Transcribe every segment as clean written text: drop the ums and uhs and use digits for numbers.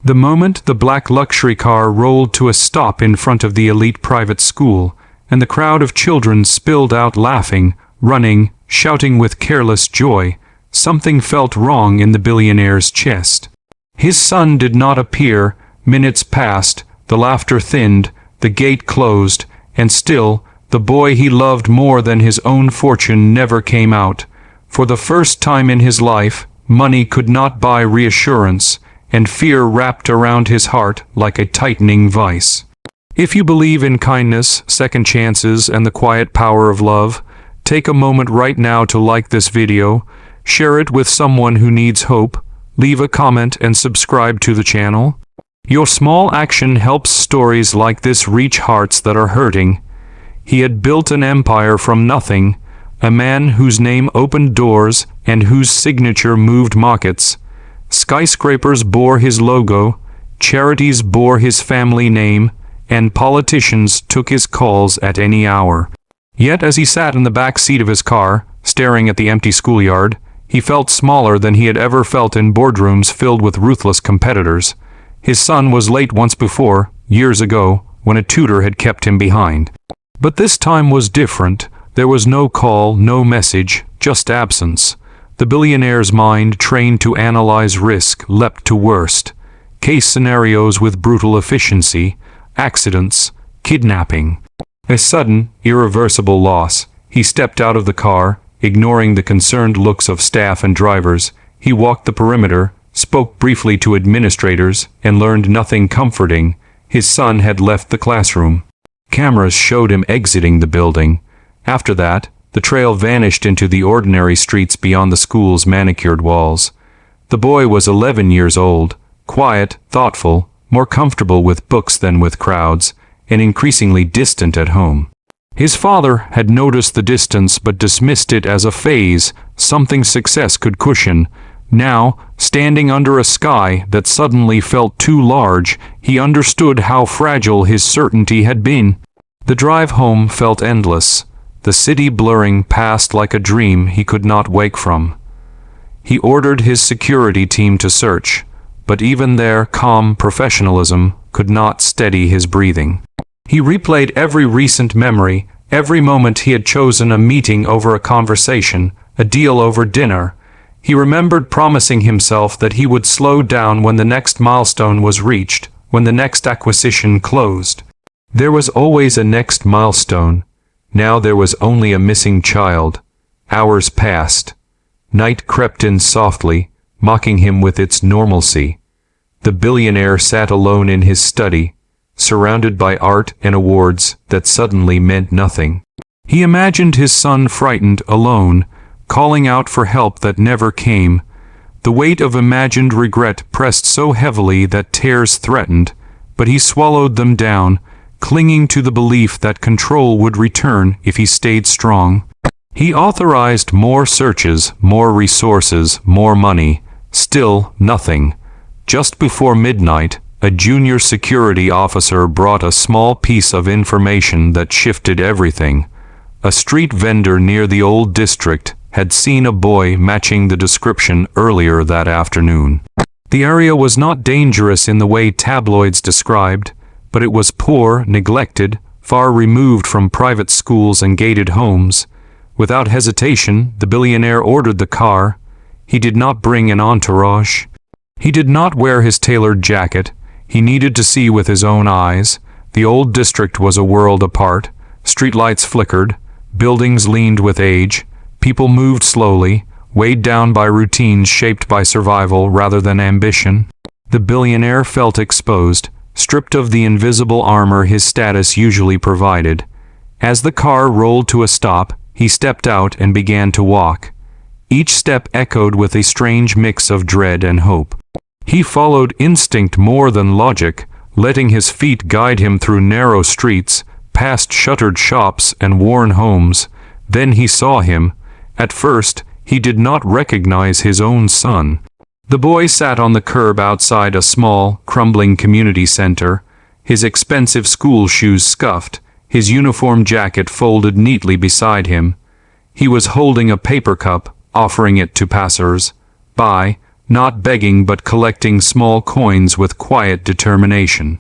The moment the black luxury car rolled to a stop in front of the elite private school, and the crowd of children spilled out laughing, running, shouting with careless joy, something felt wrong in the billionaire's chest. His son did not appear. Minutes passed, the laughter thinned, the gate closed, and still, the boy he loved more than his own fortune never came out. For the first time in his life, money could not buy reassurance, and fear wrapped around his heart like a tightening vice. If you believe in kindness, second chances, and the quiet power of love, take a moment right now to like this video, share it with someone who needs hope, leave a comment and subscribe to the channel. Your small action helps stories like this reach hearts that are hurting. He had built an empire from nothing, a man whose name opened doors and whose signature moved markets. Skyscrapers bore his logo, charities bore his family name, and politicians took his calls at any hour. Yet as he sat in the back seat of his car, staring at the empty schoolyard, he felt smaller than he had ever felt in boardrooms filled with ruthless competitors. His son was late once before, years ago, when a tutor had kept him behind. But this time was different. There was no call, no message, just absence. The billionaire's mind, trained to analyze risk, leapt to worst. Case scenarios with brutal efficiency, accidents, kidnapping. A sudden, irreversible loss. He stepped out of the car, ignoring the concerned looks of staff and drivers. He walked the perimeter, spoke briefly to administrators, and learned nothing comforting. His son had left the classroom. Cameras showed him exiting the building. After that, the trail vanished into the ordinary streets beyond the school's manicured walls. The boy was 11 years old, quiet, thoughtful, more comfortable with books than with crowds, and increasingly distant at home. His father had noticed the distance but dismissed it as a phase, something success could cushion. Now, standing under a sky that suddenly felt too large, he understood how fragile his certainty had been. The drive home felt endless, the city blurring past like a dream he could not wake from. He ordered his security team to search, but even their calm professionalism could not steady his breathing. He replayed every recent memory, every moment he had chosen a meeting over a conversation, a deal over dinner. He remembered promising himself that he would slow down when the next milestone was reached, when the next acquisition closed. There was always a next milestone. Now there was only a missing child. Hours passed. Night crept in softly, mocking him with its normalcy. The billionaire sat alone in his study, surrounded by art and awards that suddenly meant nothing. He imagined his son frightened, alone, calling out for help that never came. The weight of imagined regret pressed so heavily that tears threatened, but he swallowed them down, clinging to the belief that control would return if he stayed strong. He authorized more searches, more resources, more money. Still nothing. Just before midnight, a junior security officer brought a small piece of information that shifted everything. A street vendor near the old district had seen a boy matching the description earlier that afternoon. The area was not dangerous in the way tabloids described, but it was poor, neglected, far removed from private schools and gated homes. Without hesitation, the billionaire ordered the car. He did not bring an entourage. He did not wear his tailored jacket. He needed to see with his own eyes. The old district was a world apart. Streetlights flickered. Buildings leaned with age. People moved slowly, weighed down by routines shaped by survival rather than ambition. The billionaire felt exposed, stripped of the invisible armor his status usually provided. As the car rolled to a stop, he stepped out and began to walk. Each step echoed with a strange mix of dread and hope. He followed instinct more than logic, letting his feet guide him through narrow streets, past shuttered shops and worn homes. Then he saw him. At first, he did not recognize his own son. The boy sat on the curb outside a small, crumbling community center, his expensive school shoes scuffed, his uniform jacket folded neatly beside him. He was holding a paper cup, offering it to passers-by, not begging but collecting small coins with quiet determination.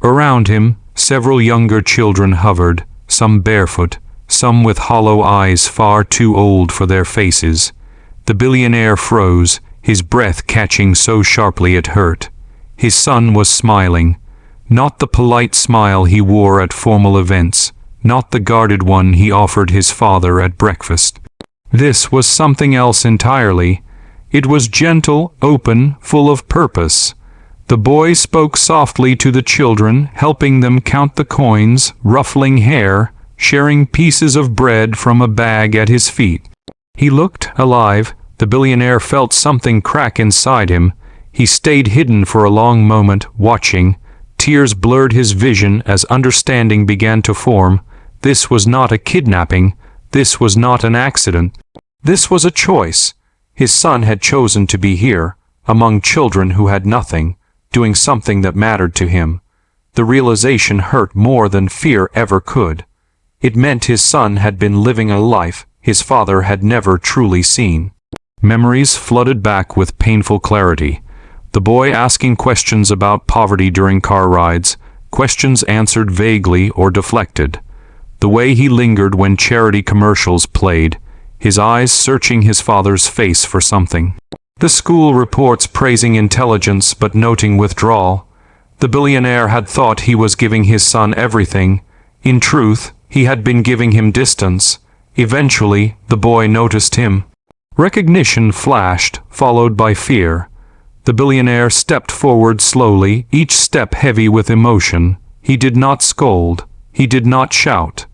Around him, several younger children hovered, some barefoot, some with hollow eyes far too old for their faces. The billionaire froze, his breath catching so sharply it hurt. His son was smiling, not the polite smile he wore at formal events, not the guarded one he offered his father at breakfast. This was something else entirely. It was gentle, open, full of purpose. The boy spoke softly to the children, helping them count the coins, ruffling hair, sharing pieces of bread from a bag at his feet. He looked alive. The billionaire felt something crack inside him. He stayed hidden for a long moment, watching. Tears blurred his vision as understanding began to form. This was not a kidnapping. This was not an accident. This was a choice. His son had chosen to be here, among children who had nothing, doing something that mattered to him. The realization hurt more than fear ever could. It meant his son had been living a life his father had never truly seen. Memories flooded back with painful clarity. The boy asking questions about poverty during car rides, questions answered vaguely or deflected. The way he lingered when charity commercials played, his eyes searching his father's face for something. The school reports praising intelligence but noting withdrawal. The billionaire had thought he was giving his son everything. In truth, he had been giving him distance. Eventually, the boy noticed him. Recognition flashed, followed by fear. The billionaire stepped forward slowly, each step heavy with emotion. He did not scold. He did not shout.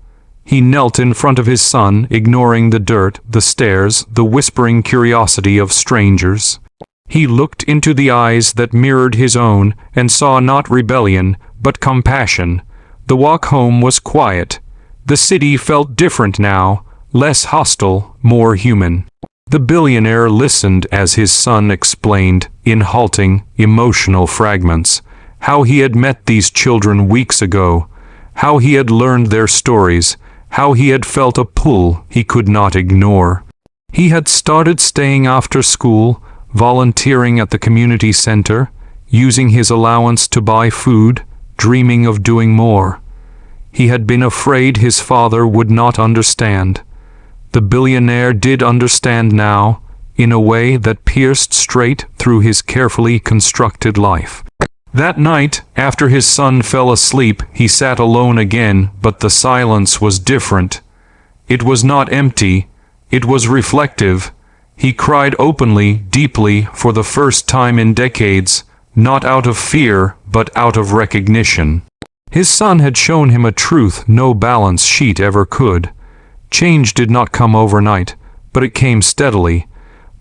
He knelt in front of his son, ignoring the dirt, the stares, the whispering curiosity of strangers. He looked into the eyes that mirrored his own and saw not rebellion, but compassion. The walk home was quiet. The city felt different now, less hostile, more human. The billionaire listened as his son explained, in halting, emotional fragments, how he had met these children weeks ago, how he had learned their stories, how he had felt a pull he could not ignore. He had started staying after school, volunteering at the community center, using his allowance to buy food, dreaming of doing more. He had been afraid his father would not understand. The billionaire did understand now, in a way that pierced straight through his carefully constructed life. That night, after his son fell asleep, he sat alone again, but the silence was different. It was not empty, it was reflective. He cried openly, deeply, for the first time in decades, not out of fear, but out of recognition. His son had shown him a truth no balance sheet ever could. Change did not come overnight, but it came steadily.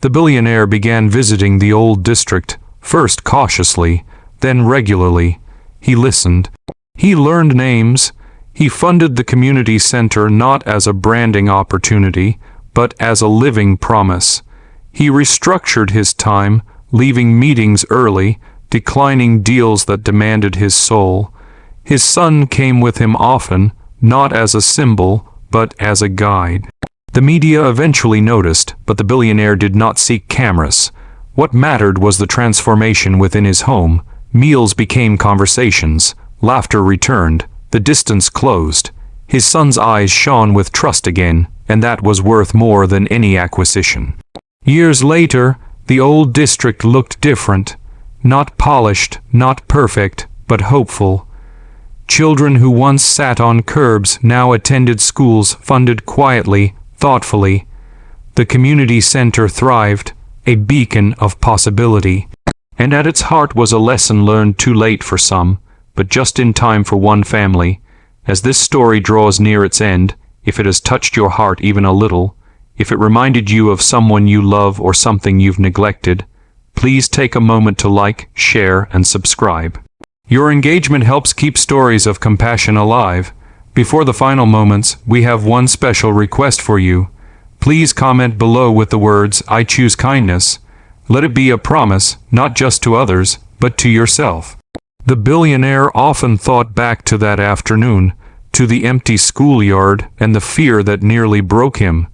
The billionaire began visiting the old district, first cautiously, then regularly. He listened. He learned names. He funded the community center not as a branding opportunity, but as a living promise. He restructured his time, leaving meetings early, declining deals that demanded his soul. His son came with him often, not as a symbol, but as a guide. The media eventually noticed, but the billionaire did not seek cameras. What mattered was the transformation within his home. Meals became conversations. Laughter returned. The distance closed. His son's eyes shone with trust again, and that was worth more than any acquisition. Years later, the old district looked different. Not polished, not perfect, but hopeful. Children who once sat on curbs now attended schools funded quietly, thoughtfully. The community center thrived, a beacon of possibility. And at its heart was a lesson learned too late for some, but just in time for one family. As this story draws near its end, if it has touched your heart even a little, if it reminded you of someone you love or something you've neglected, please take a moment to like, share, and subscribe. Your engagement helps keep stories of compassion alive. Before the final moments, we have one special request for you. Please comment below with the words, "I choose kindness." Let it be a promise, not just to others, but to yourself. The billionaire often thought back to that afternoon, to the empty schoolyard and the fear that nearly broke him.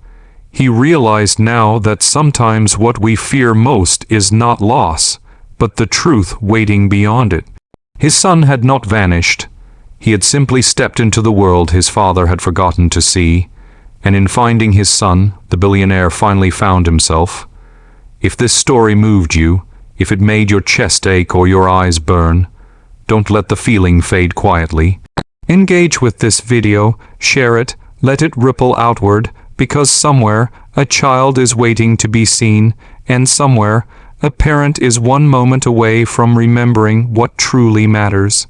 He realized now that sometimes what we fear most is not loss, but the truth waiting beyond it. His son had not vanished. He had simply stepped into the world his father had forgotten to see, and in finding his son, the billionaire finally found himself. If this story moved you, if it made your chest ache or your eyes burn, don't let the feeling fade quietly. Engage with this video, share it, let it ripple outward, because somewhere a child is waiting to be seen, and somewhere a parent is one moment away from remembering what truly matters.